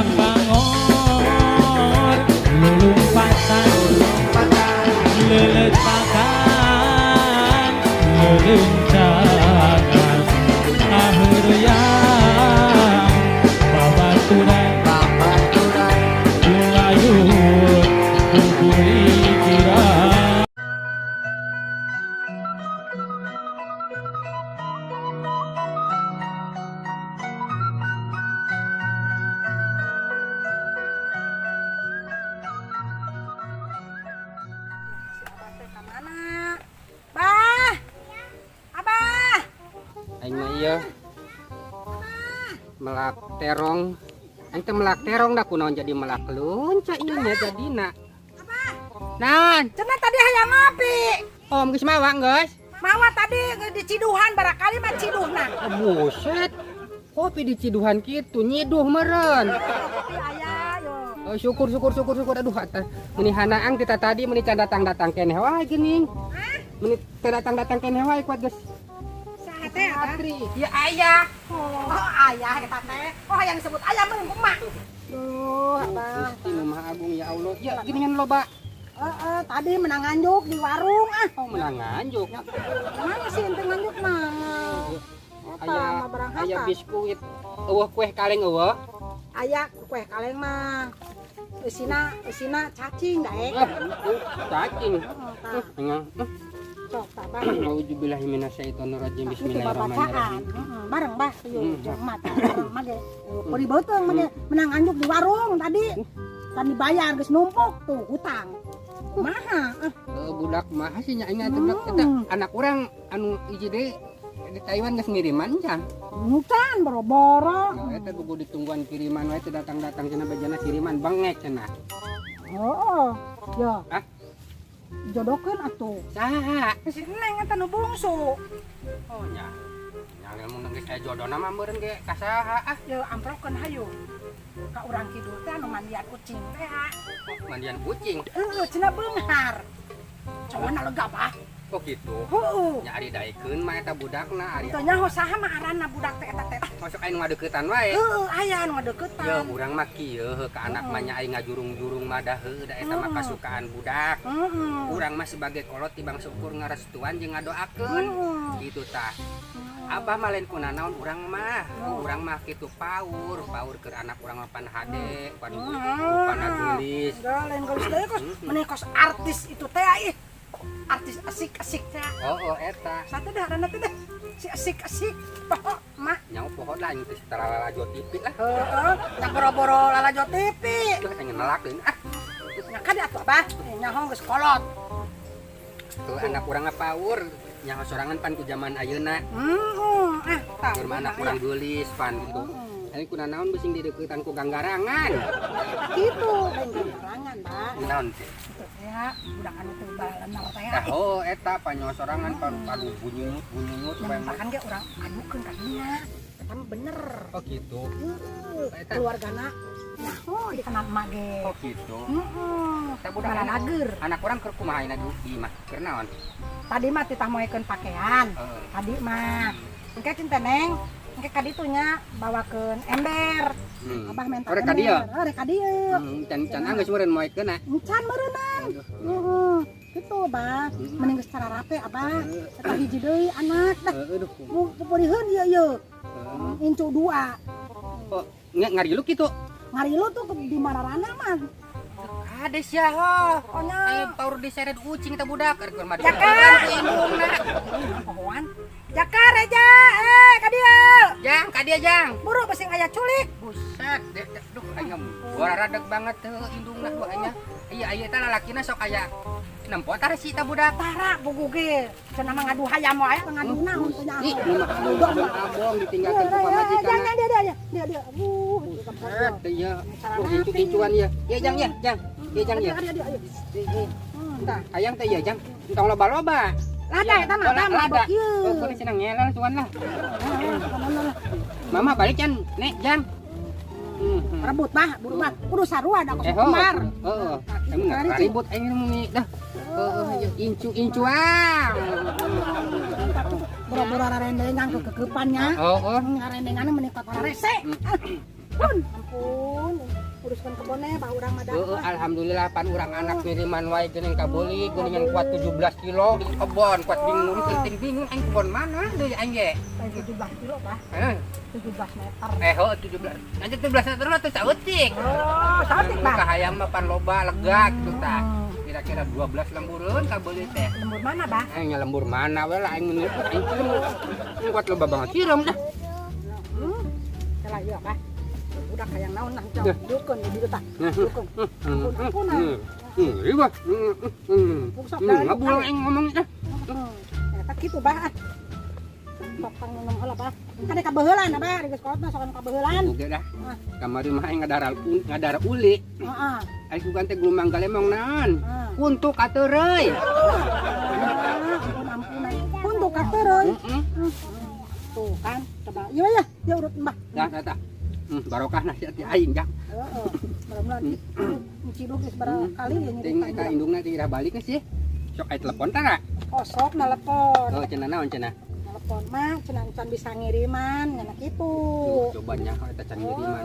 bangor lulumpatan leletakan lelencangan ahuriang babaturan layut kuburi kira. Aing mah ieu melak terong. Aing teh melak terong dah kunaon jadi melak lunca ieu nya jadina. Naon? Cenah tadi hayang ngopi. Om geus mawa geus? Mawa tadi di Ciduhan barakali mah Ciduhna. Buset. Kopi di Ciduhan kitu nyiduh meureun. Aya yo. Oh, syukur. Aduh atuh meuni hanaang kita tadi meuni can datang keneh wae geuning. Meuni teu datang keneh wae kuat geus. Saha teh Atri, ya ayah. Oh, ayah eta teh. Oh, hayang disebut ayah mah kumaha. Duh, Abah. Gusti Nu Maha Agung ya Allah. Ya geuningan loba. Tadi menang nganjuk di warung ah. Oh, menang nganjuk. Mana sih ente nganjuk mah? Eta mah barang Aya hata. biskuit. Eueuh kue kaleng eueuh. Aya kue kaleng mah. Eusina cacing daek. Cacing. Tah, Engang. sok tah Bah. Auzubillahi minasyaitonirrajim. Itu bacaan. Bismillahirrahmanirrahim. Bareng Bah yeuh jeung mata bareng mah ge. Beri beuteung mah ge menang anjuk di warung tadi. Kan dibayar geus numpuk tuh hutang. Kumaha? Budak mah sih nya aing budak eta anak urang anu hiji deui di Taiwan geus ngiriman can. Nutan boro-boro. Eta gugu ditungguan kiriman wae teu datang-datang cenah bejana kiriman bengek cenah. Oh, ya. Hah? Jodokeun atuh. Saha? Si Neng eta nu bungsu. Oh nya. Nya lamun geus aya jodona mah meureun ge ka saha ah? Ya amprokeun hayu. Ka urang kidul teh anu mandian kucing teh. Mandian kucing. Cenah beunghar. Cowana lega Bah. Kok gitu? Heuh. Nya ari daekeun mah eta budakna ari. Teu nyaho saha mah aranna budak teh eta teh. Masuk aing ngadeuketan wae. Aya anu Ya ngadeuketan. urang mah kieu ka anak mah nya aing ngajurung-jurung mah da heuh da eta mah kasukaan budak. Urang mah sebagai kolot tibang syukur ngarestuan jeung ngadoakeun. Gitu tah. Abah mah lain kunanaon urang mah. Urang mah kitu paur keur anak urang mah pan hade, pan gelis. Enggak lain geus deui kos meneh kos artis itu teh ih. Artis asik-asik teh. Oh eta. Satu dah aranna teh. Si asik-asik. Poho mah. Nyaho poho lah itu setelah lajo TV lah. Heeh, tak boro-boro lalajo TV. Tuh pengen nelakeun ah. Nya kan atuh Abah, nyaho geus kolot. Tuh anak urang paur nyaho sorangan pan ku zaman ayeuna. Tah. Keur anak urang geulis pan gitu. Ari kunanaon bising dideuketan ku ganggarangan. Gitu, lain gerangan, Pak. Naon teh? Itu ya, budak anu teu balenar teh. Oh eta panyaho sorangan pan aduh bunyut Yang makan ge urang adukeun ka dinya. Eta mah bener. Oh gitu. Eta. Keluargana nyaho dikenal emak ge. Oh gitu. Eta budak Budak lager. anak urang keur kumaha ayeuna duki mah? Keur naon? Tadi mah titah moekeun pakaian. Tadi mah engke cinta Neng, engke ka ditu nya bawakeun ember. Abah minta Rek ka dieu. Rek ka dieu. Can geus meureun moekeun ah. Encan meureunang. Kitu, Bah. Mending geus cara rapi, Abah. Eta hiji deui anak dah. Aduh. Pupuriheun ieu. Incu 2. Oh, ngarilu kitu. Ngarilu tuh di Mararana mah. Hades ya ho. Pokoknya Ayo paur diseret ucing teh budak keur mah Jaka. ku indungna. Pohoan. Jaka Reja, ka dieu. Jang, ka dia Jang. Buru besing aya culik. Buset, duh aing boraradeg banget teh indungna ku anya. Iya aya teh lalakina sok aya nempot tara si ta budak. Tara bugu ge. Cenah mah ngadu hayam wae ngadu naon teh nya. Ih, nu mah abong ditinggalkeun ku pamajikan. Dia. Buset, teh ya. Incu-incuan ya. Ya Jang ya, Jang. Ya Jang ya. Tah, hayang teh ya Jang. Entong loba-loba. Lada eta mah mabok ieu. Kudu cenah ngelal tuan lah. Mama balik can, nek Jang. Rebut mah, buru mah. Kudu sarua da kos Heeh. kembar. Heeh. Emang ribut aing meni dah. Incu-incuan. Boro-boro rarendengan ke kekepannya. Oh. Ngarendengan meuni kotor rese. Ampun. Uruskan kebonnya bah urang mah dah. Alhamdulillah pan urang anak kiriman wae geuning kabeli geuning yang kuat 17 kilo di kebon kuat bingung penting bingung aing kebon mana deui aing ge 17 kilo bah. 17 meter. 17 aja 17 meter mah teu sautik. Oh, sautik bah. Kahayang mah pan loba lega kitu tah. Kira-kira 12 lembureun kabeli teh. Lembur mana bah? Nya lembur mana we lah aing kuat loba banget siram dah. Salah ieu bah. Udah kayak naon nah dukun di dieu tah. Dukun. Ampun. Riba. Pusok dah. Ngabul aing ngomong teh. Eta kitu bah. Sok pangnom heula bah. Kade kabeuheulan bah di sekolahna sokan kabeuheulan. Oke dah. Kamari mah aing ngadara uli. Heeh. Aing sugan teh gelombang galemong naon. Untuk ateureuy. Ampun. Untuk ateureuy. Tuh kan, coba. Ya urut mbah. Dah. Barokah nasihat aing jang. Heeh. Mudah-mudahan ciduk geus barang kali ya Ting eta indungna tirah balik sih. Sok aya telepon tara. Oh, sok nelepon. Oh, cenah naon cenah? Telepon mah cenah can bisa ngiriman ngana kitu. Coba nya eta can ngiriman.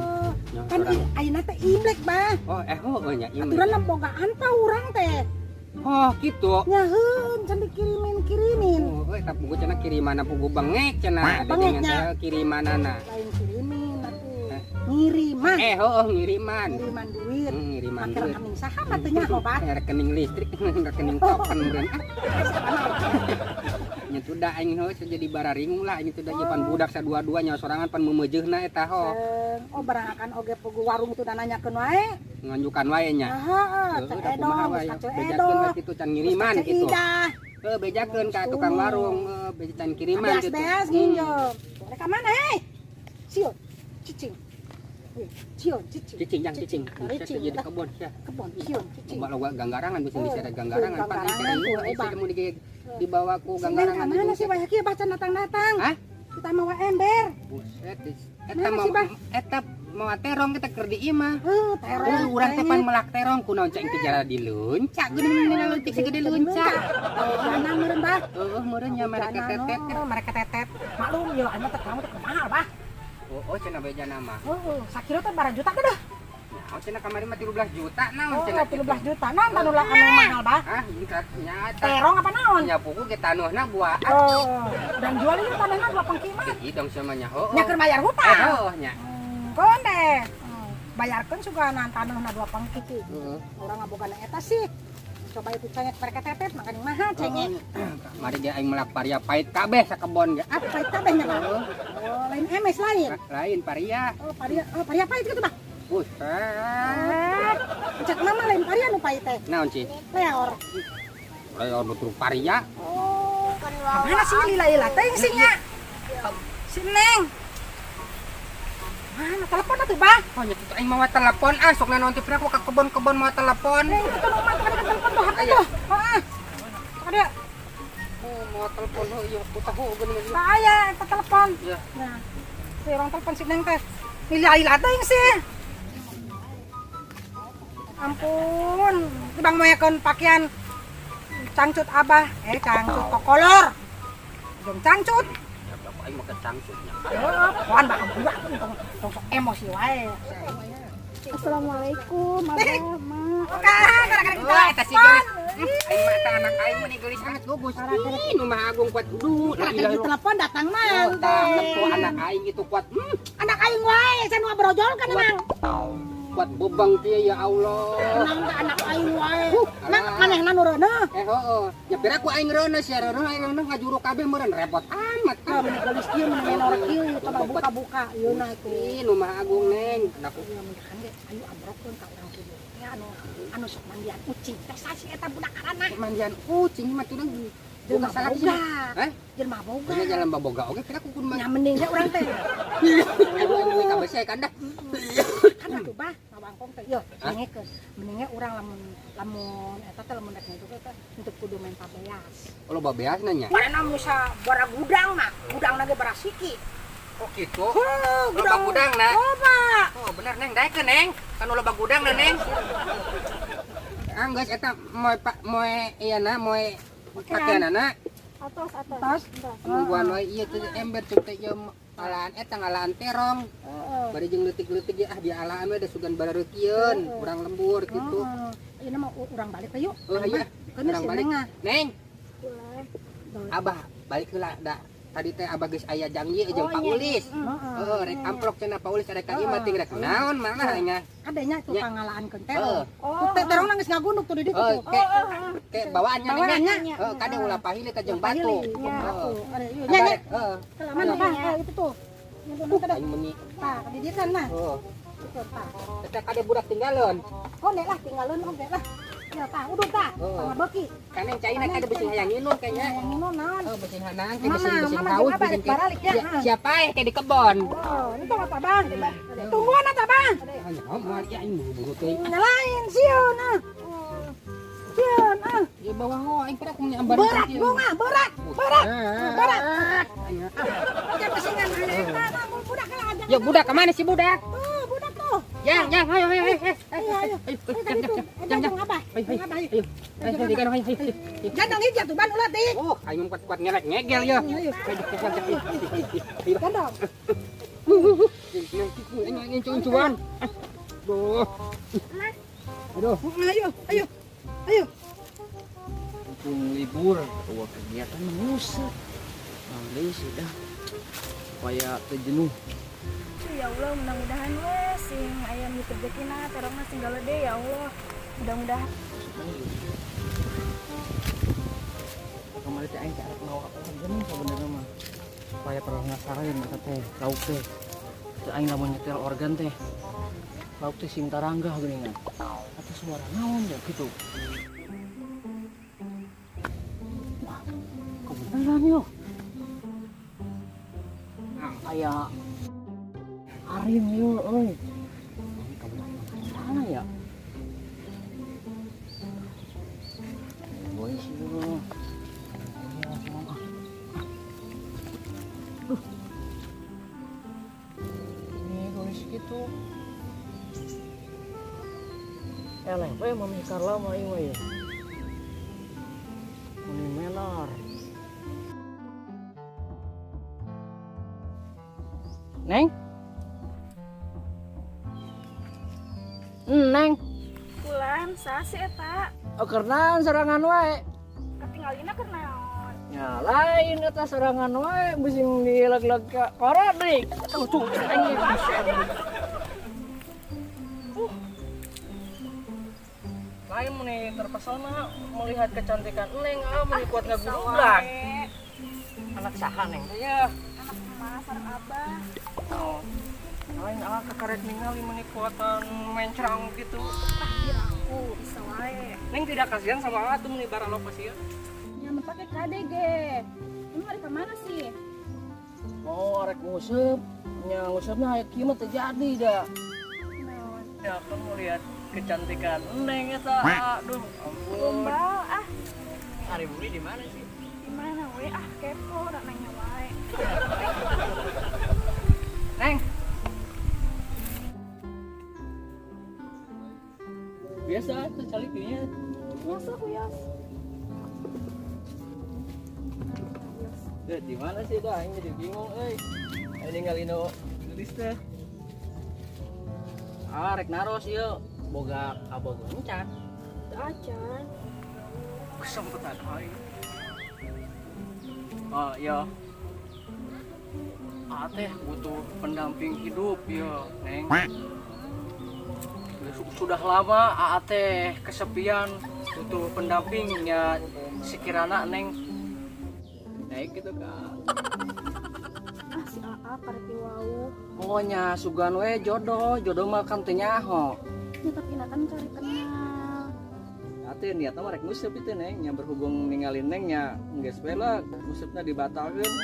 Kan ayeuna teh Imlek, Bah. Oh, nya Imlek. Aturan lembogaan pa urang teh. Oh, kitu. Nya heun can dikirimin. Oh, eta pugu cenah kirimanna pugu bengek cenah. Bengeknya kirimanana. Lain kirimin atuh. Ngiriman. Ngiriman. Ngiriman duit. Ngiriman Pakai duit. rekening saha atunya Bah? Rekening listrik, rekening token meureun. Nya tuh da aing heuh jadi bararing lah aing tuh da pan budak sadua-duanya sorangan pan meumeujeuna eta ho. Oh, barang akan oge pugu warung tuh nanyakeun wae. Nganjukan wae nya. Heeh, cek edo, cek edo. Kitu can ngiriman kitu. Bejakeun ka tukang warung, beja can kiriman kitu. Beas nginjem. Mereka mana hei? Siun, cicing. Cicing. Cicing. Jadi kebon sia. Kebon, siun, cicing. Loba ganggarangan bisa diseret ganggarangan pan dibawa ku ganggarangan. Mana sih banyak ieu baca datang-datang. Hah? Kita mau ember. Buset. Eta mau terong kita keur di imah. Terong. Urang teh pan melak terong kunaon cai teh jara diluncak geuning leutik segede luncak. Dana meureun Bah. Meureun nya mereka tetet. Mereka tetet. Maklum ieu anu teh kamu teh mahal Bah. Oh cenah beja nama. Sakilo teh barang juta teh dah. Nah, cenah kamari mah 13 juta naon Oh, cenah. 13 juta. Naon tanulah anu mahal Bah? Hah, nya Terong apa naon? nya pugu ge tanuhna buah. Oh, dan jual ini tanahnya 2 pengki mah. Idong samanya heuh. Nya keur bayar hutang. Nya. Keun deh. Bayarkeun suganan tanahna 2 pengki ki. Urang ngabogana eta sih. Coba itu cengek mereka tetet makan yang mahal cengek. Mari dia aing melak paria pait kabeh sakebon ge. Apa pahit kabeh nya Bah? Oh, lain emes lain. Lain paria. Oh, paria pahit kitu Bah. Buset. Cek mama lain paria nu pahit teh. Naon ci? Leor. Lain betul paria. Oh, mana sih lila-lila teuing sih nya? Si Neng. Mana telepon atuh Bah? Oh nya kitu aing mau telepon sok naon teh aku ka kebon-kebon mau telepon. Itu tuh nomor tadi telepon tuh HP tuh. Heeh. Ada. Oh mau telepon ieu aku tahu geuning. Saya eta telepon. Iya. Nah. Si orang telepon si Neng teh. Lila-lila teuing sih. Ampun, tibang moyakeun pakaian cangcut Abah, cangcut kokolor. Jeung cangcut. Aing mah kecangcutnya. Pohon bakal buak tong emosi wae. Assalamualaikum, Abah, Ma. Gara-gara kita Eta sih geus. Aing mah teh anak aing mah geulis sangat gugus. Nu mah agung kuat duh. di telepon datang mah. Tuh anak aing itu kuat. Anak aing wae, can brojol kan emang. Kuat bebang kieu ya Allah. Nang anak aing wae. Nang manehna nu reuneuh. Heuh. Ya pira ku aing reuneuh sia reuneuh aing ngajuru kabeh meureun repot amat. Mun gelis kieu mun norek kieu coba buka-buka yeuna teh. Nu mah agung neng. Aku Mudahan ge ayo ambrokkeun ka urang kieu. Ya anu sok mandian ucing. Teh sasi eta budak aranna. mandian kucing mah tudang Jelema boga. Heh? Jelema boga. Ini jalan baboga oke kira kukun mah. Nya mending ge urang teh. Aduh ka bese kan dah. Kan atuh bah ngawangkong teh. Yo, ngengekeun. Mendingnya urang lamun eta teh lamun rek itu teh untuk kudu main pabeas. Kalau babeas nanya. Mana musa bara gudang mah. Gudangna ge bara siki. Oh gitu. Loba gudang na. Loba. Oh bener neng daekeun neng. Kan loba gudang na neng. Anggeus eta moe ieu na moe pakaianana. Atos. Tos. Mungguan wae ieu teh ember teh ieu alaan eta ngalaan terong. Heeh. Bari jeung leutik-leutik ya dia alaan we da sugan bareureukieun, urang lembur gitu. Ini mah urang balik teh yuk. Oh iya. Kan si balik. Neng. Neng, Ulah. Abah balik heula da. Tadi teh Abah geus aya janji jeung Pak Ulis. Heeh, rek amplop cenah Pak Ulis rek ka ieu mah ting rek naon mana nya. Adanya tuh pangalaankeun Heeh. terong. Terong nangis ngagunduk tuh di ditu. Oh, kayak bawaannya Bawaannya. nya. Kade ulah pahili ka jeung batu. Heeh. Nya Nya. heeh. Mana Bang? Itu tuh. Itu teh. Aing meuni. Tah, di dieu kan mah. Oh, Itu tah. eta kade budak tinggalon. Oh, nek lah tinggalin oke lah. Ya tah, udah tah. Sama beki. Kaneng caina kade beusi hayang nginum kayaknya. Yang ini naon? Oh, beusi hanang, Mama, beusi mama haus, juga beusi balik baralik ya. siapa kayak di kebon. Oh, itu apa Bang? Tungguan apa Bang? Oh, moal ya aing buru teh. Nyalain sieun ah. Sieun ah. Ya bawa ngo aing pernah punya ambar. Berat bunga, berat. Berat. Oke, pesingan mana budak lah aja. Ya budak kemana sih budak? Tuh, budak tuh. Yang, ayo. Ayo. Jangan apa? Jangan hijau tuh ban ulah dik. Oh, aing kuat-kuat ngelek ngegel ya. Gendong. Ini cuan. Aduh. Aduh. Ayo. Mumpung libur, bawa kegiatan ngusut. Nanti sudah supaya terjenuh. Ya Allah, mudah-mudahan we sing aya nu rezekina terongna sing galede ya Allah. Mudah-mudahan. Kemarin teh aing carek nawa organ sebenarnya mah. Supaya pernah ngasareun eta teh lauk teh. Teu aing lamun nyetel organ teh. Lauk teh sing taranggah geuningan. Atuh suara naon ya gitu. Wah, kebenaran yo. Aya Arim yo euy. Mana ya? Boy sih yo. Ini tulis gitu. Eleh, we mami Carla mah ieu ya. Muni melar. Neng? Neng, Kulan sase eta. kernan serangan wae. Katingalina keur naon? Ya lain eta serangan wae bising dileg-leg ka korodrik. Tuh anjing. Lain meni terpesona melihat kecantikan Neng, meni kuat ngagudug. Anak saha Neng? Iya. Anak emas sareng Abah. Oh. Lain kekaret ningali meni kuatan mencrang gitu. Biar aku bisa wae. Neng tidak kasihan sama tuh meni barang pasieun. Nyaman pakai kade ge. Emang ada kemana sih? Oh, arek nguseup. Nya nguseup aya kieu mah terjadi dah. Naon? Ya kan mau lihat kecantikan Neng eta. Aduh, ampun. Gombal ah. Hari bumi di mana sih? Gimana we ah kepo udah nanya wae. Neng. Biasa tuh caliknya. Masuk Yos. Di mana sih dah? Ini jadi bingung, euy. Ayo ninggalin tulis teh. Rek naros ieu boga kabel encan. Acan. Kesempatan aing. Oh, iya. Teh butuh pendamping hidup ya, Neng. Sudah lama teh kesepian, butuh pendampingnya sekiranya Neng naik gitu kan. Ah si AA kareti wau. Pokoknya sugan we jodoh mah kan teu nyaho. Ya tapi kan kari kenal. Ate niatna mah rek nguseup itu Neng, nya berhubung ninggalin Neng nya geus we lah ngusupna dibatalkeun. Gitu.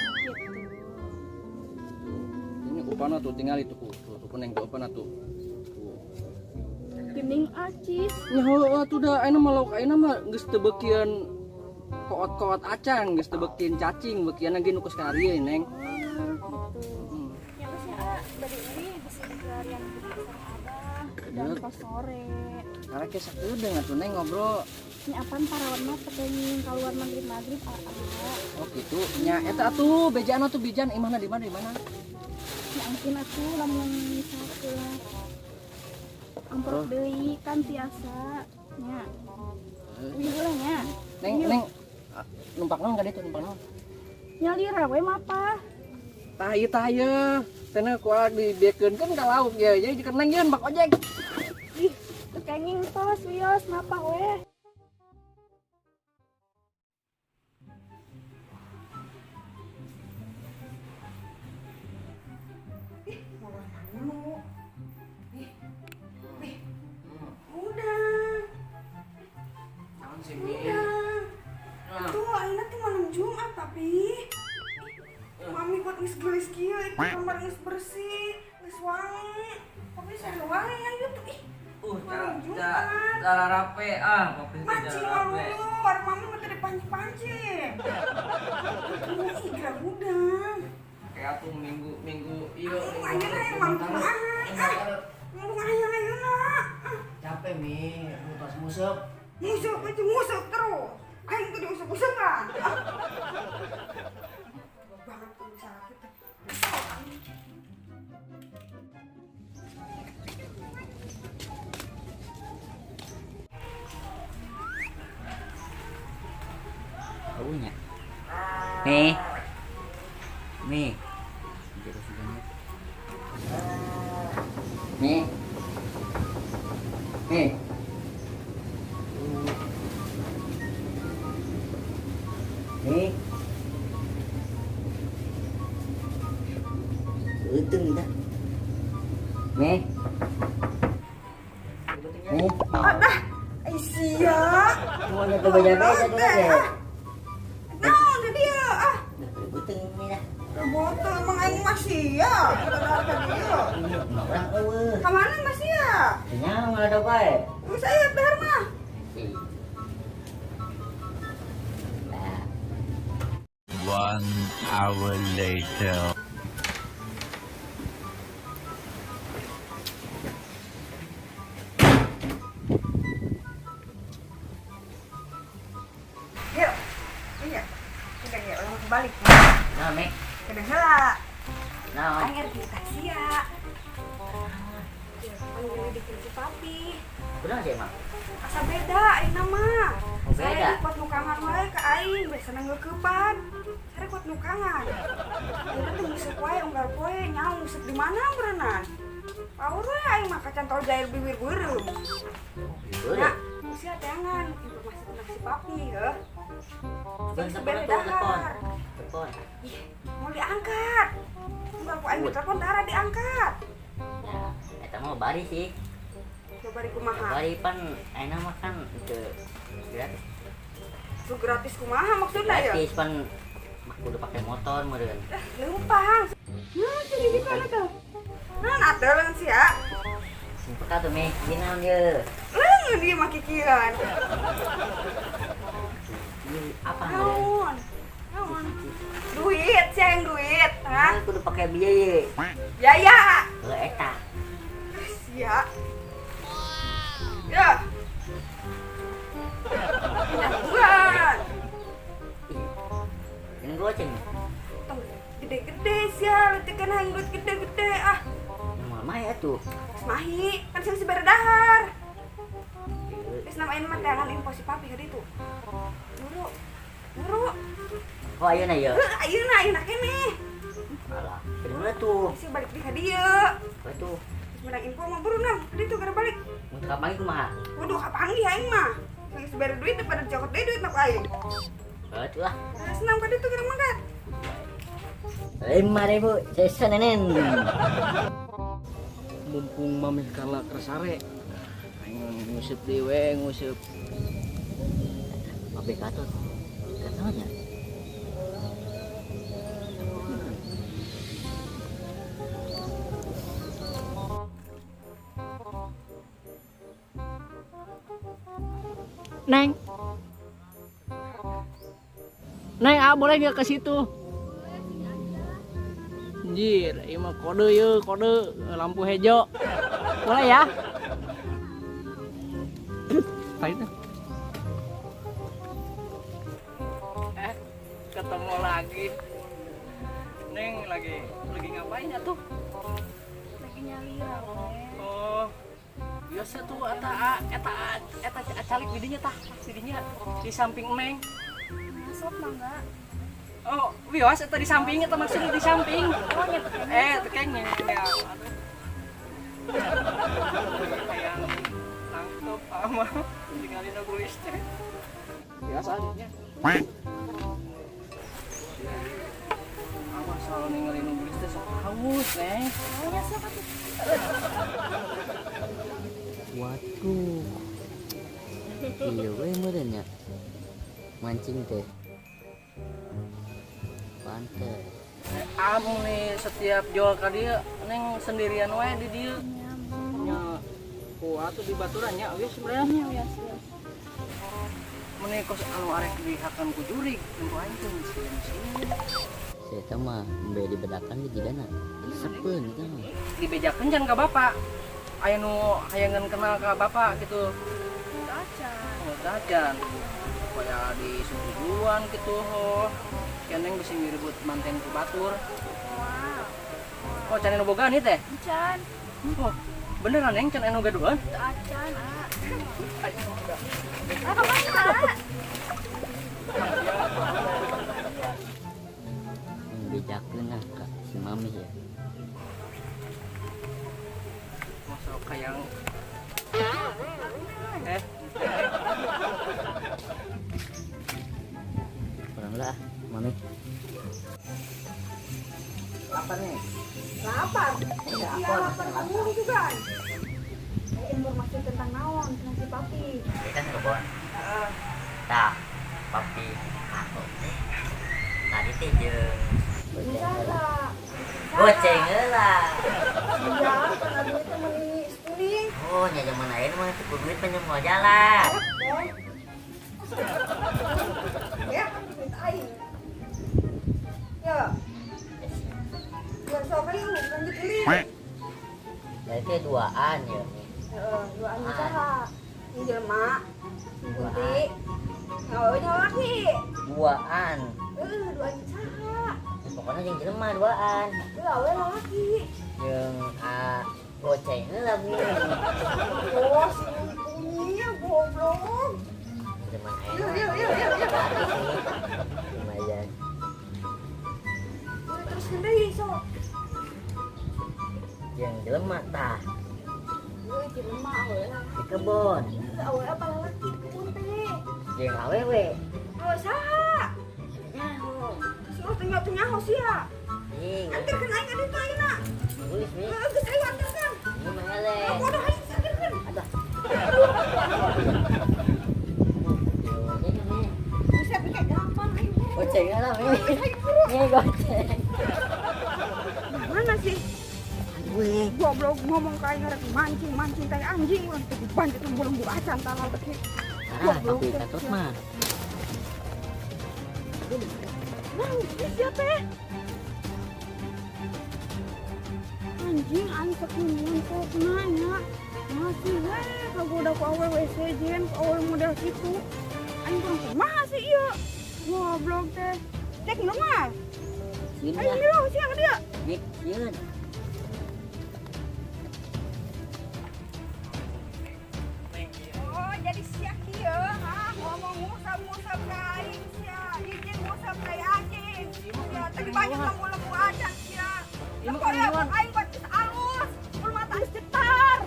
Ini upana tuh tinggal itu tuh Neng tuh upana tuh. Gening acis. Nya heueuh tuh da ayeuna mah lauk ayeuna mah geus teu beukian koot-koot acang, geus teu beukian cacing, beukianna ge nu geus karieu Neng. Gitu. Ya terus ya dari ini bisa pelarian di pasar Abah dan pas sore. Karena kisah keudeng atuh Neng ngobrol. Ini apaan parawan mah pengen keluar maghrib AA. Oh gitu. Nya eta atuh bejana tuh bijan imahna di mana? mungkin aku lamun misalkan amprok deui kan tiasa nya. Ini boleh nya. Neng numpak naon ka ditu numpak naon? Nya lira we mah apa? Tah ieu tah ieu. Cenah kualat dibiekeunkeun ka lauk ya. Jadi jika neng yeun bak ojek. Ih, teu kenging tos wios napa we? Naon sih Tuh, ayeuna teh malam Jumat tapi Mami buat gelis kieu itu kamar geus bersih, geus wangi. Tapi saya wangi aja tuh ih. Malam Jumat. cara rape papi Mancing dulu, orang mami mah tadi pancing-pancing. Ih, gerak udang. kayak aku minggu ieu. Ayeuna yang mami kumaha? Ngomong ayeuna. Capek mi, pas musep. Musuk itu musuk terus. Aing tuh diusuk-usukan. Banget tuh sakit. Baunya. Nih. Nih. Nih. Nih. Nih. Untung kita. Nih. Nih. Sia. Semuanya tuh beda-beda tuh deh. Naon teh dia? Untung ini dah. Botol emang aing masih ya. Kata dia. Orang eueuh. Ka mana masih ya? Nya ada bae. Geus aya behar mah. One hour later. Yuk. Iya. Udah ya, orang kebalik. Nah, Mek. Kadang heula. Naon? Aing ada di Tasya. Paling gede di si papi. Kunaon sih, Mak? Asa beda ayeuna mah. Oh, beda? Saya kuat nukangan wae ka aing, biasa ngeukepan. Saya kuat nukangan. Ayeuna teh musik wae unggal poe nyaung musik di mana berenang. Paur we aing mah kacan tol jair bibir beureum. Ya, usia teangan informasi tentang si papi heuh. Jeung sebere dahar. Telepon. Ih, mau diangkat. Unggal ku aing ditelepon tara diangkat. Ya, eta mah bari sih. Coba di kumaha. Bari pan ayeuna mah kan teu gratis. Lu gratis kumaha maksudna ya? Gratis pan mah kudu pake motor meureun. Leumpang. Nah, jadi di mana tuh? Nah, atelan sih ya. Simpel atuh Mek, dinaon ye? Leung dia mah kikian. Ieu apa meureun? Naon? Naon? Duit, sih yang duit, hah? Kudu pake biaya. Ya. Heuh eta. Sia. Ya. Bukan. Ini goceng. Tuh, gede-gede sih ya, letikan hang duit gede-gede ah. Moal mah atuh. Semahi, kan sih bere dahar. Geus namain mah teangan info si papi ka ditu. Buru. Oh ayeuna ye. Ayeuna keneh. Alah, kedua tuh. Si balik di ka dieu. Apa tuh? Menang info mah buru nam, ditu gara balik. Mun kapangi kumaha? Waduh, kapanggih aing mah. Geus bere duit daripada jokot deui duit nak aing. Atuh lah. Senam ka ditu gara mangkat. 5.000 sesa nenen. Mumpung mami kala kersare. Aing nguseup deui we, nguseup. Pape katut. Katanya. Neng. Neng, boleh nggak ke situ? Anjir, ini mah kode ya, kode lampu hijau. Boleh ya? Ayo. Ketemu lagi. Neng lagi ngapain ya tuh? Lagi nyali ya. Oh. Biasa tuh eta calik didinya tah. Didinya di samping Emeng. Masuk mangga. Oh, wios eta di samping eta maksudnya di samping. Oh, nya tekenya. Tekengnya ya. Aduh. Kayak nangkep ama tinggalin aku listrik. Biasa adiknya. Ama selalu ninggalin aku listrik sok haus, Neng. Oh, nya sok atuh. Waduh. Iya we meureun nya. Mancing teh. Pantes. Amu nih setiap jual ka dieu Neng sendirian we di dieu. Nya kuat tuh di baturan nya geus sebenarnya. Nya wias. Mene kos anu arek dihakan ku jurig tentu aing teh sini. Saya teh mah embe dibedakan di jigana. Sepeun eta mah. Dibejakeun can ka bapak. Aya nu hayangan kenal ka bapak gitu. Acan. Acan. Supaya disujuan gitu ho. Keneng bisa ngirebut manten ku batur. Wow. Oh, can anu bogaan ieu teh? Can. Oh, beneran Neng can anu gaduhan? Acan. Bejakeun nah ka si Mami ya. Masuk kayak Kurang lah Mami. apa nih? Lapar. Iya, lapar kamu juga. Informasi tentang naon, tentang si Papi. Kan kebon. Tah, Papi aku teh. Tadi teh jeung Bisa lah. goceng heula. Iya, karena duitnya meni studi. Oh, nya zaman ayeuna mah teu duit panjang mau jalan. Ya, duit aing. Ya. Biar sobri lanjut beli. Jadi teh duaan ya. Dua anu saha? Ini jelema. Kunti. Ngawenya laki. Duaan. Dua anu saha? Pokoknya jeung jelema duaan. Gawe laki. Jeung goceng heula beuh. Oh, si punya goblok. Zaman Yuk. ayeuna. Lumayan. Terus deui sok. Jeung jelema tah Euy, jelema awe lah. di kebon. Awe apa laki di kebun teh? Jeung awewe. Awe saha? Nyaho. Suruh tanya-tanya sia. Ing, Antarkeun aing ka ditu ayeuna. nulis nih. Geus aing antarkeun. Ini mah eleh. Bodoh aing antarkeun. Aduh. Yo, ini. Bisa pikir gampang aing. Goceng lah, Nih goceng. Mana sih? Weh, Goblok ngomong ka aing arek mancing teh anjing urang teh dibanjut lembu-lembu acan tanggal teh. ah, Papi Gatot mah. Nah, siapa teh? Anjing aing teh ngumpul nanya. Masih kagoda ku awewe sejen, ku awewe model kitu. Aing kurang kumaha sih ieu? Goblok teh. Cek nu mah. Sieun Aing lah. ngilu sia ka dia. Dik, sieun. Oh, jadi sia kieu, ngomong ngusap-ngusap ka aing sia. Izin ngusap ka anjing. Ya, tadi banyak lembu-lembu acan sia. Ini Kok ya, kalian. aing buat alus. Bulu mata geus cetar.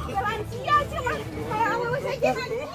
Jalan sia mah. Kayak awewe saja anjing.